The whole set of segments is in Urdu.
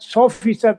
100%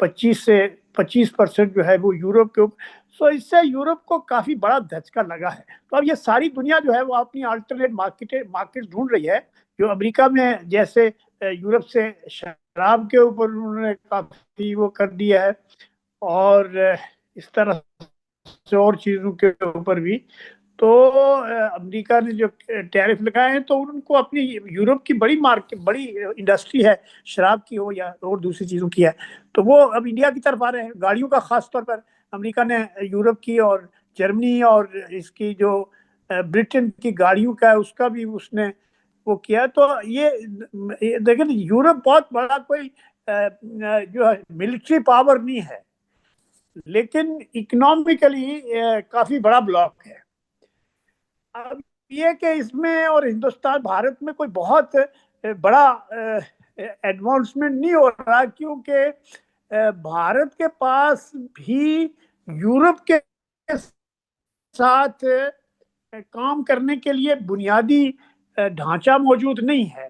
25% جو ہے وہ یورپ کے اوپر. سو اس سے یورپ کو کافی بڑا دھچکا لگا ہے. تو اب یہ ساری دنیا جو ہے وہ اپنی آلٹرنیٹ مارکیٹ ڈھونڈ رہی ہے. جو امریکہ میں جیسے یورپ سے شراب کے اوپر انہوں نے کافی وہ کر دیا ہے, اور اس طرح سے اور چیزوں کے اوپر بھی. تو امریکہ نے جو ٹیرف لگائے ہیں تو ان کو اپنی یورپ کی بڑی انڈسٹری ہے, شراب کی ہو یا اور دوسری چیزوں کی ہے, تو وہ اب انڈیا کی طرف آ رہے ہیں. گاڑیوں کا خاص طور پر امریکہ نے یورپ کی اور جرمنی اور اس کی جو برٹن کی گاڑیوں کا ہے اس کا بھی اس نے وہ کیا. تو یہ دیکھیں یورپ بہت بڑا کوئی جو ہے ملٹری پاور نہیں ہے, لیکن اکنامکلی کافی بڑا بلاک ہے. اب یہ کہ اس میں اور ہندوستان بھارت میں کوئی بہت بڑا ایڈوانسمنٹ نہیں ہو رہا, کیونکہ بھارت کے پاس بھی یورپ کے ساتھ کام کرنے کے لیے بنیادی ڈھانچہ موجود نہیں ہے,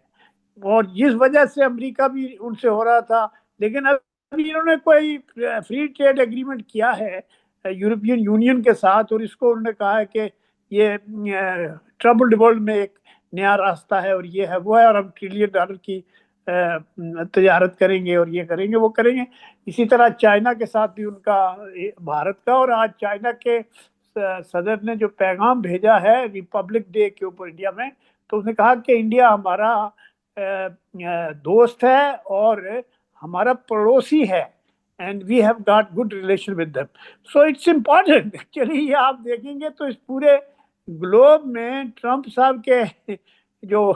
اور جس وجہ سے امریکہ بھی ان سے ہو رہا تھا. لیکن ابھی انہوں نے کوئی فری ٹریڈ ایگریمنٹ کیا ہے یورپین یونین کے ساتھ, اور اس کو انہوں نے کہا ہے کہ یہ ٹربلڈ ورلڈ میں ایک نیا راستہ ہے, اور یہ ہے وہ ہے, اور ہم $1 ٹریلین کی تجارت کریں گے, اور یہ کریں گے وہ کریں گے. اسی طرح چائنا کے ساتھ بھی ان کا بھارت کا, اور آج چائنا کے صدر نے جو پیغام بھیجا ہے ریپبلک ڈے کے اوپر انڈیا میں, تو اس نے کہا کہ انڈیا ہمارا دوست ہے اور ہمارا پڑوسی ہے, and we have got good relation with them. So it's important. Actually یہ آپ دیکھیں گے تو اس پورے گلوب میں ٹرمپ صاحب کے جو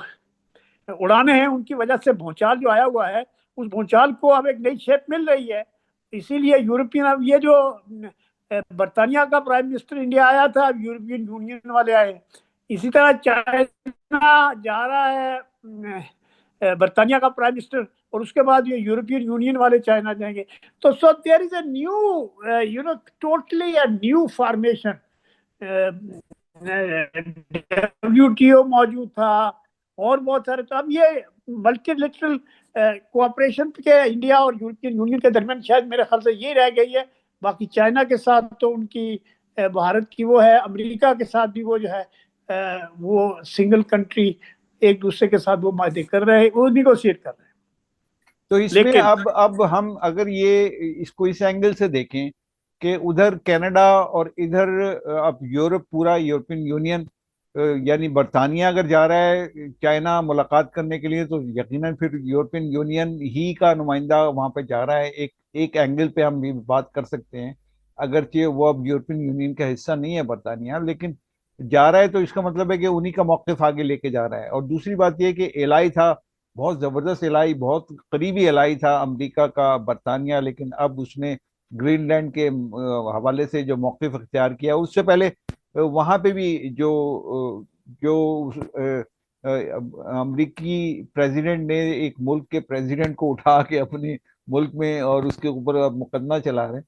اڑانے ہیں ان کی وجہ سے بھونچال جو آیا ہوا ہے, اس بھونچال کو اب ایک نئی شیپ مل رہی ہے. اسی لیے یورپین, اب یہ جو برطانیہ کا پرائم منسٹر انڈیا آیا تھا, اب یورپین یونین والے آئے. اسی طرح چائنا جا رہا ہے برطانیہ کا پرائم منسٹر, اور اس کے بعد یہ یورپین یونین والے چائنا جائیں گے. تو so there is a new totally a new formation. WTO موجود تھا اور بہت سارے. تو اب یہ ملٹی لیٹرل کوآپریشن کے انڈیا اور یورپین یونین کے درمیان شاید میرے خیال سے یہ رہ گئی ہے. باقی چائنا کے ساتھ تو ان کی بھارت کی وہ ہے, امریکہ کے ساتھ بھی وہ جو ہے وہ سنگل کنٹری ایک دوسرے کے ساتھ وہ معاہدے کر رہے ہیں, وہ نیگوشیٹ کر رہے ہیں. تو اس میں اب ہم اگر یہ اس کو اس اینگل سے دیکھیں کہ ادھر کینیڈا اور ادھر اب یورپ, پورا یورپین یونین, یعنی برطانیہ اگر جا رہا ہے چائنا ملاقات کرنے کے لیے, تو یقیناً پھر یورپین یونین ہی کا نمائندہ وہاں پہ جا رہا ہے. ایک اینگل پہ ہم بھی بات کر سکتے ہیں, اگرچہ وہ اب یورپین یونین کا حصہ نہیں ہے برطانیہ, لیکن جا رہا ہے تو اس کا مطلب ہے کہ انہی کا موقف آگے لے کے جا رہا ہے. اور دوسری بات یہ کہ الائی تھا, بہت زبردست الائی, بہت قریبی الائی تھا امریکہ کا برطانیہ, لیکن اب اس نے گرین لینڈ کے حوالے سے جو موقف اختیار کیا, اس سے پہلے وہاں پہ بھی جو امریکی پریزیڈنٹ نے ایک ملک کے پریزیڈنٹ کو اٹھا کے اپنے ملک میں اور اس کے اوپر مقدمہ چلا رہے,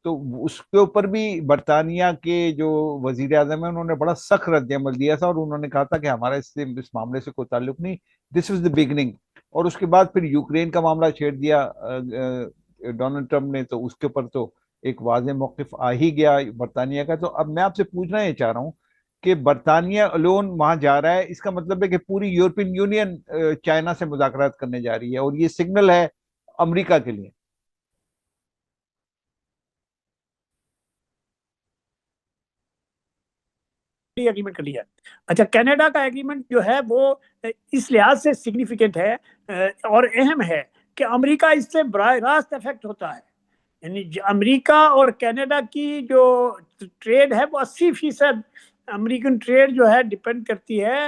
تو اس کے اوپر بھی برطانیہ کے جو وزیر اعظم ہیں انہوں نے بڑا سخت رد عمل دیا تھا, اور انہوں نے کہا تھا کہ ہمارا اس معاملے سے کوئی تعلق نہیں, دس واز دی بگننگ. اور اس کے بعد پھر یوکرین کا معاملہ چھیڑ دیا ڈونلڈ ٹرمپ نے, تو اس کے اوپر تو ایک واضح موقف آ ہی گیا برطانیہ کا. تو اب میں آپ سے پوچھنا یہ چاہ رہا ہوں کہ برطانیہ الون وہاں جا رہا ہے, اس کا مطلب ہے کہ پوری یورپین یونین چائنا سے مذاکرات کرنے جا رہی ہے, اور یہ سگنل ہے امریکہ کے لیے. ایگریمنٹ کر لیا. اچھا, کینیڈا کا ایگریمنٹ جو ہے وہ اس لحاظ سے سگنیفیکینٹ ہے اور اہم ہے کہ امریکہ اس سے براہ راست افیکٹ ہوتا ہے. یعنی امریکہ اور کینیڈا کی جو ٹریڈ ہے وہ 80% امریکن ٹریڈ جو ہے ڈپینڈ کرتی ہے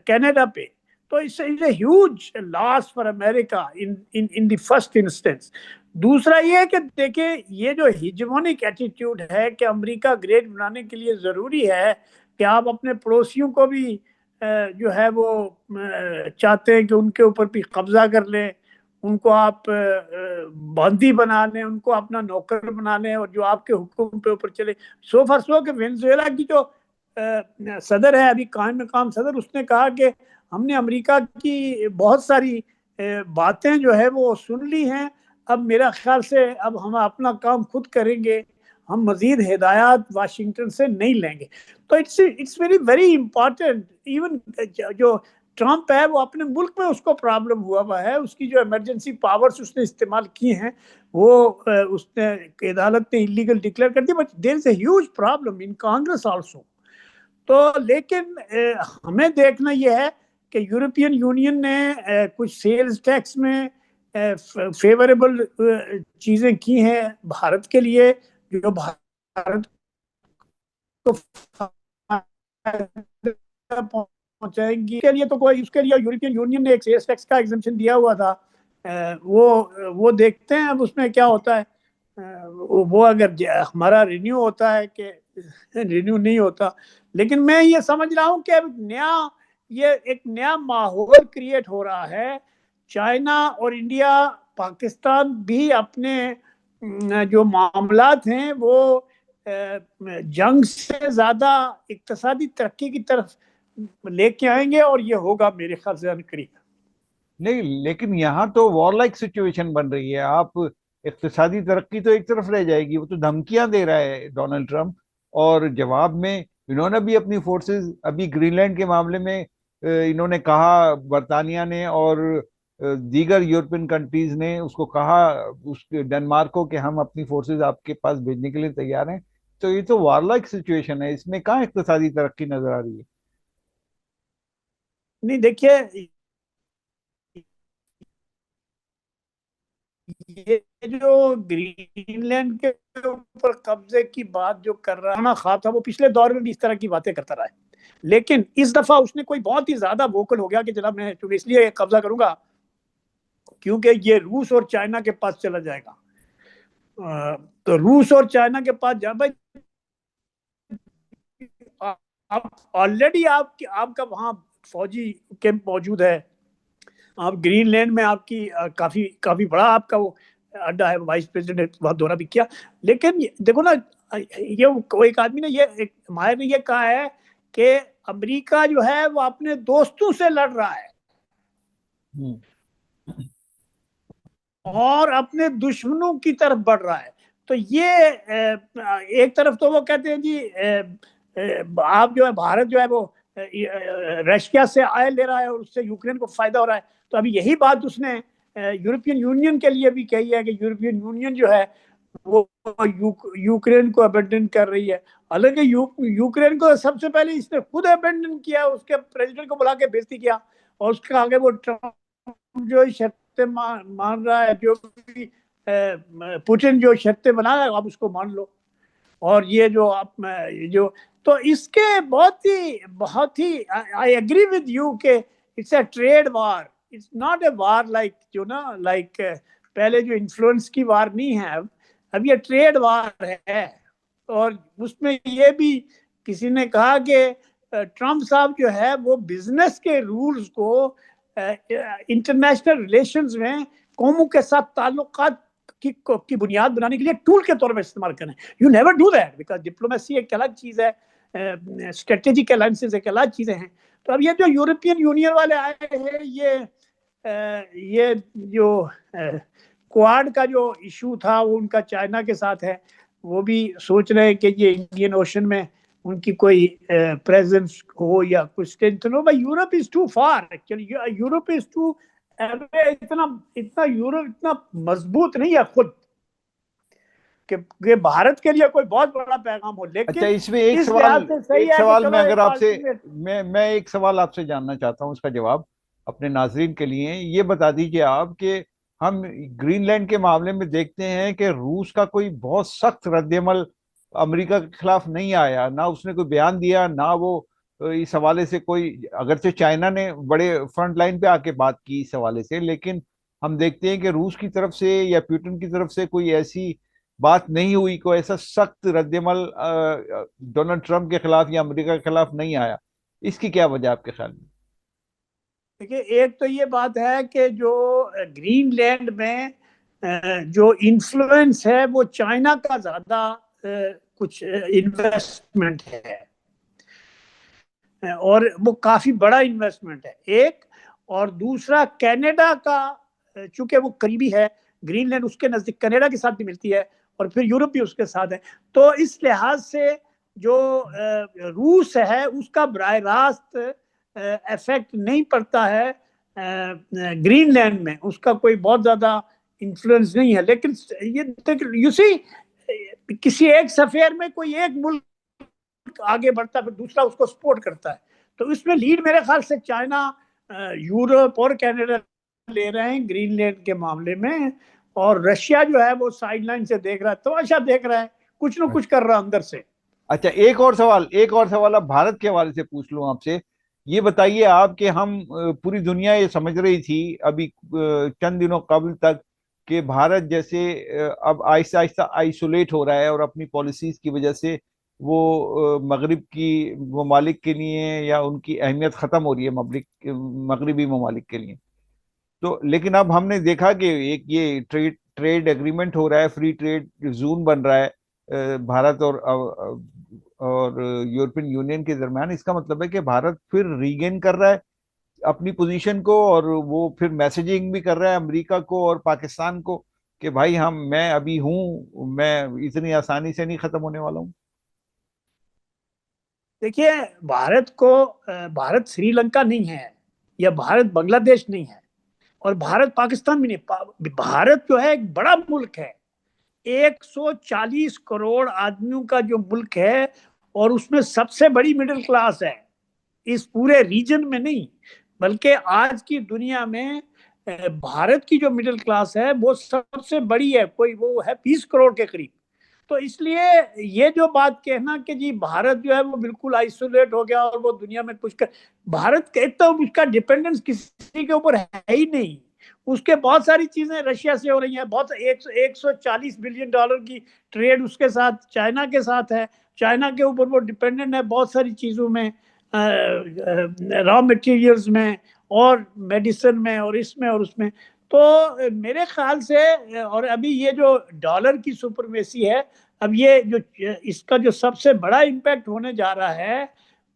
کینیڈا پہ. تو is a huge loss for America in the first instance. دوسرا یہ کہ دیکھیں یہ جو ہیجمونک ایٹیٹیوڈ ہے کہ امریکہ گریٹ بنانے کے لیے ضروری ہے کہ آپ اپنے پڑوسیوں کو بھی جو ہے وہ چاہتے ہیں کہ ان کے اوپر بھی قبضہ کر لیں, ان کو آپ باندی بنا لیں, ان کو اپنا نوکر بنا لیں, اور جو آپ کے حکم پہ اوپر چلے. سو فار سو کہ وینزویلا کی جو صدر ہے ابھی قائم مقام صدر, اس نے کہا کہ ہم نے امریکہ کی بہت ساری باتیں جو ہے وہ سن لی ہیں, اب میرا خیال سے اب ہم اپنا کام خود کریں گے, ہم مزید ہدایات واشنگٹن سے نہیں لیں گے. تو اٹس ویری امپورٹنٹ. ایون جو ٹرمپ ہے وہ اپنے ملک میں اس کو پرابلم ہوا ہے, اس کی جو ایمرجنسی پاورز اس نے استعمال کی ہیں وہ اس نے عدالت نے انلیگل ڈکلیئر کر دی, but there is a huge problem in Congress also. تو لیکن ہمیں دیکھنا یہ ہے کہ یورپین یونین نے کچھ سیلز ٹیکس میں فیوریبل چیزیں کی ہیں بھارت کے لیے, جو بھارت کو پہنچائیں گی. کے لیے تو کوئی اس کے لیے یورپین یونین نے ایک سیلز ٹیکس کا ایگزمپشن دیا ہوا تھا, وہ دیکھتے ہیں اب اس میں کیا ہوتا ہے. وہ اگر ہمارا رینیو ہوتا ہے کہ رینیو نہیں ہوتا, لیکن میں یہ سمجھ رہا ہوں کہ یہ ایک نیا ماحول کریٹ ہو رہا ہے. چائنا اور انڈیا, پاکستان بھی اپنے جو معاملات ہیں وہ جنگ سے زیادہ اقتصادی ترقی کی طرف لے کے آئیں گے, اور یہ ہوگا میرے خیال سے قریب. نہیں, لیکن یہاں تو وار لائک سچویشن بن رہی ہے. آپ اقتصادی ترقی تو ایک طرف رہ جائے گی, وہ تو دھمکیاں دے رہا ہے ڈونلڈ ٹرمپ, اور جواب میں انہوں نے بھی اپنی فورسز, ابھی گرین لینڈ کے معاملے میں انہوں نے کہا, برطانیہ نے اور دیگر یورپین کنٹریز نے اس کو کہا, اس ڈنمارک کو, کہ ہم اپنی فورسز آپ کے پاس بھیجنے کے لیے تیار ہیں. تو یہ تو وار لائک سچویشن ہے, اس میں کہاں اقتصادی ترقی نظر آ رہی ہے؟ نہیں دیکھیے, یہ جو گرین لینڈ کے اوپر قبضے کی بات جو کر رہا خواہ تھا, وہ پچھلے دور میں بھی اس طرح کی باتیں کرتا رہا ہے, لیکن اس دفعہ اس نے کوئی بہت ہی زیادہ ووکل ہو گیا کہ جناب میں اس لیے قبضہ کروں گا کیونکہ یہ روس اور چائنا کے پاس چلا جائے گا. تو روس اور چائنا کے پاس جا بھائی, آلریڈی آپ کا وہاں فوجی کیمپ موجود ہے, آپ گرین لینڈ میں آپ کی کافی بڑا آپ کا وہ اڈا ہے, وائس پریزیڈنٹ نے وہاں دورہ بھی کیا. لیکن دیکھو نا, یہ ایک آدمی نے ایک ماہر نے یہ کہا ہے کہ امریکہ جو ہے وہ اپنے دوستوں سے لڑ رہا ہے اور اپنے دشمنوں کی طرف بڑھ رہا ہے. تو یہ ایک طرف تو وہ کہتے ہیں جی آپ جو ہے بھارت جو ہے وہ رشیا سے آئل لے رہا ہے اور اس سے یوکرین کو فائدہ ہو رہا ہے. تو ابھی یہی بات اس نے یورپین یونین کے لیے بھی کہی ہے کہ یورپین یونین جو ہے وہ یوکرین کو ابینڈن کر رہی ہے. حالانکہ یوکرین کو سب سے پہلے اس نے خود ابینڈن کیا, اس کے پریزیڈنٹ کو بلا کے بےزتی کیا, اور اس کے آگے وہ ٹرمپ جو شرطیں مان رہا ہے, جو پوٹن جو شرطیں بنا رہا ہے آپ اس کو مان لو. اور یہ جو تو اس کے بہت ہی آئی ایگری ود یو کہ it's a trade war, it's not a war like جو نا لائک پہلے جو انفلوئنس کی وار نہیں ہے, اب یہ ٹریڈ وار ہے. اور اس میں یہ بھی کسی نے کہا کہ ٹرمپ صاحب جو ہے وہ بزنس کے رولز کو انٹرنیشنل ریلیشنز میں قوموں کے ساتھ تعلقات کی بنیاد بنانے کے لیے ٹول کے طور پر استعمال کریں. You never do that because diplomacy ایک الگ چیز ہے, اسٹریٹجک الائنسز ایک الگ چیزیں ہیں. تو اب یہ جو یورپین یونین والے آئے ہیں, یہ جو کوارڈ کا جو ایشو تھا وہ ان کا چائنا کے ساتھ ہے, وہ بھی سوچ رہے ہیں کہ یہ انڈین اوشن میں ان کی کوئی پریزنس ہو یا کچھ اسٹرینتھن ہو. بھائی Europe is too far, actually Europe is too اتنا یورپ اتنا مضبوط نہیں ہے خود کہ بھارت کے لیے کوئی بہت بڑا پیغام ہو. لیکن اچھا, اس میں ایک سوال میں اگر آپ سے میں ایک سوال آپ سے جاننا چاہتا ہوں, اس کا جواب اپنے ناظرین کے لیے یہ بتا دیجئے آپ کہ ہم گرین لینڈ کے معاملے میں دیکھتے ہیں کہ روس کا کوئی بہت سخت رد عمل امریکہ کے خلاف نہیں آیا, نہ اس نے کوئی بیان دیا, نہ وہ اس حوالے سے کوئی, اگرچہ چائنا نے بڑے فرنٹ لائن پہ آ کے بات کی اس حوالے سے, لیکن ہم دیکھتے ہیں کہ روس کی طرف سے یا پیوٹن کی طرف سے کوئی ایسی بات نہیں ہوئی, کوئی ایسا سخت رد عمل ڈونلڈ ٹرمپ کے خلاف یا امریکہ کے خلاف نہیں آیا. اس کی کیا وجہ آپ کے خیال میں؟ دیکھیے, ایک تو یہ بات ہے کہ جو گرین لینڈ میں جو انفلوئنس ہے وہ چائنا کا زیادہ کچھ انویسٹمنٹ ہے, اور وہ کافی بڑا انویسٹمنٹ ہے ایک. اور دوسرا کینیڈا کا, چونکہ وہ قریبی ہے, گرین لینڈ اس کے نزدیک کینیڈا کے ساتھ بھی ملتی ہے اور پھر یورپ بھی اس کے ساتھ ہے. تو اس لحاظ سے جو روس ہے اس کا براہ راست ایفیکٹ نہیں پڑتا ہے گرین لینڈ میں، اس کا کوئی بہت زیادہ انفلوئنس نہیں ہے. لیکن یہ یو سی کسی ایک سفیر میں کوئی ایک ملک آگے بڑھتا ہے پھر دوسرا اس کو سپورٹ کرتا ہے. تو اس میں لیڈ میرے خیال سے چائنا، یورپ اور کینیڈا لے رہے ہیں گرین لینڈ کے معاملے میں، اور رشیا جو ہے وہ سائیڈ لائن سے دیکھ رہا ہے، تماشا دیکھ رہا ہے، کچھ نہ کچھ کر رہا اندر سے. اچھا، ایک اور سوال اب بھارت کے حوالے سے پوچھ لوں آپ سے. یہ بتائیے آپ کہ ہم پوری دنیا یہ سمجھ رہی تھی ابھی چند دنوں قبل تک کہ بھارت جیسے اب آہستہ آہستہ آئسولیٹ ہو رہا ہے اور اپنی پالیسیز کی وجہ سے وہ مغرب کی ممالک کے لیے یا ان کی اہمیت ختم ہو رہی ہے مغربی ممالک کے لیے. تو لیکن اب ہم نے دیکھا کہ ایک یہ ٹریڈ ایگریمنٹ ہو رہا ہے، فری ٹریڈ زون بن رہا ہے بھارت اور یورپین یونین کے درمیان. اس کا مطلب ہے کہ بھارت پھر ریگین کر رہا ہے اپنی پوزیشن کو، اور وہ پھر میسجنگ بھی کر رہا ہے امریکہ کو اور پاکستان کو کہ بھائی میں ابھی ہوں، میں اتنی آسانی سے نہیں ختم ہونے والا ہوں. دیکھیے بھارت سری لنکا نہیں ہے، یا بھارت بنگلہ دیش نہیں ہے، اور بھارت پاکستان بھی نہیں. بھارت جو ہے ایک بڑا ملک ہے، 140 کروڑ آدمیوں کا جو ملک ہے، اور اس میں سب سے بڑی مڈل کلاس ہے اس پورے ریجن میں نہیں بلکہ آج کی دنیا میں بھارت کی جو مڈل کلاس ہے وہ سب سے بڑی ہے، کوئی وہ ہے 20 کروڑ کے قریب. تو اس لیے یہ جو بات کہنا کہ جی بھارت جو ہے وہ بالکل آئسولیٹ ہو گیا اور وہ دنیا میں کچھ بھارت کہتا ہوں اس کا ڈیپینڈنس کسی کے اوپر ہے ہی نہیں. اس کے بہت ساری چیزیں رشیا سے ہو رہی ہیں، بہت 140 بلین ڈالر کی ٹریڈ اس کے ساتھ چائنا کے ساتھ ہے. چائنا کے اوپر وہ ڈیپینڈنٹ ہے بہت ساری چیزوں میں، را مٹیریلز میں اور میڈیسن میں اور اس میں اور اس میں. تو میرے خیال سے اور ابھی یہ جو ڈالر کی سپرمیسی ہے، اب یہ جو اس کا جو سب سے بڑا امپیکٹ ہونے جا رہا ہے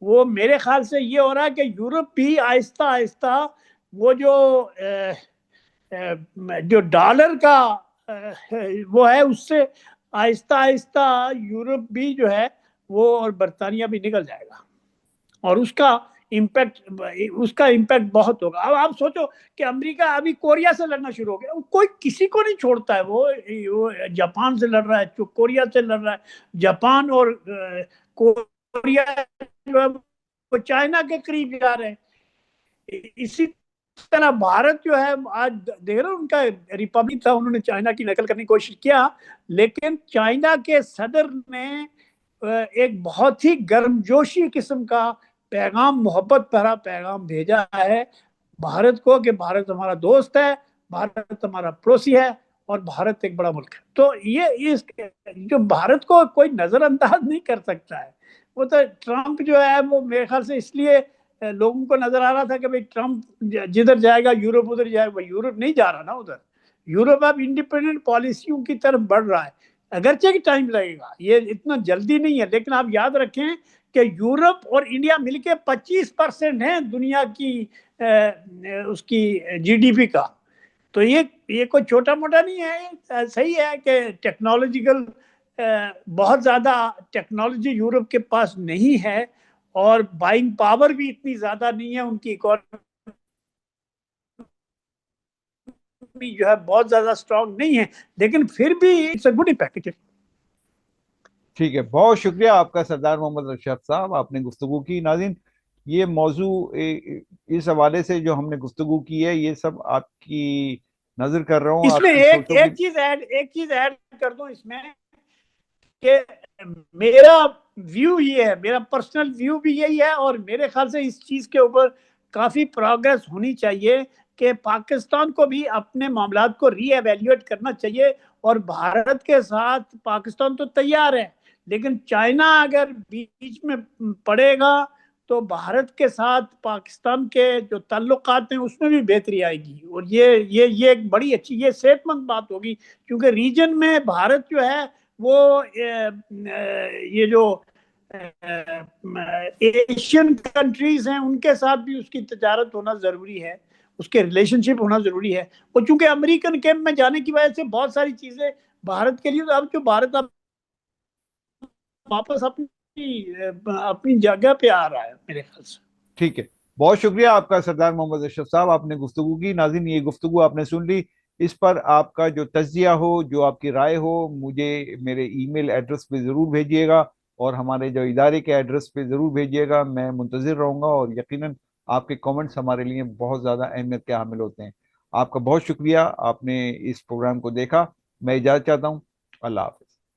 وہ میرے خیال سے یہ ہو رہا ہے کہ یورپ بھی آہستہ آہستہ وہ جو ڈالر کا وہ ہے اس سے آہستہ آہستہ یورپ بھی جو ہے وہ اور برطانیہ بھی نکل جائے گا، اور اس کا امپیکٹ بہت ہوگا. اب آپ سوچو کہ امریکہ ابھی کوریا سے لڑنا شروع ہو گیا، کوئی کسی کو نہیں چھوڑتا ہے، وہ جاپان سے لڑ رہا ہے، کوریا سے لڑ رہا ہے. جاپان اور کوریا جو ہے وہ چائنا کے قریب جا رہے ہیں. اسی طرح بھارت جو ہے آج دیکھ رہے ان کا ریپبلک تھا، انہوں نے چائنا کی نقل کرنے کی کوشش کیا، لیکن چائنا کے صدر نے ایک بہت ہی گرمجوشی قسم کا پیغام، محبت بھرا پیغام بھیجا ہے بھارت کو کہ بھارت ہمارا دوست ہے، بھارت ہمارا پڑوسی ہے اور بھارت ایک بڑا ملک ہے. تو یہ جو بھارت کو کوئی نظر انداز نہیں کر سکتا ہے. وہ تو ٹرمپ جو ہے وہ میرے خیال سے اس لیے لوگوں کو نظر آ رہا تھا کہ بھئی ٹرمپ جدھر جائے گا یورپ ادھر جائے گا. یورپ نہیں جا رہا نا ادھر، یورپ اب انڈیپینڈنٹ پالیسیوں کی طرف بڑھ رہا ہے، اگرچہ کہ ٹائم لگے گا، یہ اتنا جلدی نہیں ہے. لیکن آپ یاد رکھیں کہ یورپ اور انڈیا مل کے 25% ہیں دنیا کی اس کی جی ڈی پی کا. تو یہ کوئی چھوٹا موٹا نہیں ہے. صحیح ہے کہ ٹیکنالوجیکل بہت زیادہ ٹیکنالوجی یورپ کے پاس نہیں ہے اور بائنگ پاور بھی اتنی زیادہ نہیں ہے، ان کی اکانومی جو ہے بہت زیادہ سٹرونگ نہیں ہے، لیکن پھر بھی اٹس اے گڈ امپیکٹ. ٹھیک ہے، بہت شکریہ آپ کا سردار محمد ارشاد صاحب، آپ نے گفتگو کی. ناظرین، یہ موضوع اس حوالے سے جو ہم نے گفتگو کی ہے یہ سب آپ کی نظر کر رہا ہوں، اس آپ میں کی سوچوں کی. ایک چیز ایڈ کر دوں اس میں کہ میرا ویو یہ ہے، میرا پرسنل ویو بھی یہی ہے، اور میرے خیال سے اس چیز کے اوپر کافی پروگریس ہونی چاہیے کہ پاکستان کو بھی اپنے معاملات کو ری ایویلیویٹ کرنا چاہیے. اور بھارت کے ساتھ پاکستان تو تیار ہے، لیکن چائنا اگر بیچ میں پڑے گا تو بھارت کے ساتھ پاکستان کے جو تعلقات ہیں اس میں بھی بہتری آئے گی، اور یہ ایک بڑی اچھی، یہ صحت مند بات ہوگی، کیونکہ ریجن میں بھارت جو ہے وہ یہ جو ایشین کنٹریز ہیں ان کے ساتھ بھی اس کی تجارت ہونا ضروری ہے، اس کے ریلیشن شپ ہونا ضروری ہے. اور چونکہ امریکن کیمپ میں جانے کی وجہ سے بہت ساری چیزیں بھارت کے لیے، تو اب جو بھارت اب واپس اپنی جگہ پہ آ رہا ہے میرے خیال سے. ٹھیک ہے، بہت شکریہ آپ کا سردار محمد اشرف صاحب، آپ نے گفتگو کی. ناظرین، یہ گفتگو آپ نے سن لی. اس پر آپ کا جو تجزیہ ہو، جو آپ کی رائے ہو، مجھے میرے ای میل ایڈریس پہ ضرور بھیجیے گا، اور ہمارے جو ادارے کے ایڈریس پہ ضرور بھیجیے گا. میں منتظر رہوں گا، اور یقیناً آپ کے کامنٹس ہمارے لیے بہت زیادہ اہمیت کے حامل ہوتے ہیں. آپ کا بہت شکریہ، آپ نے اس پروگرام کو دیکھا. میں اجازت چاہتا ہوں. اللہ حافظ.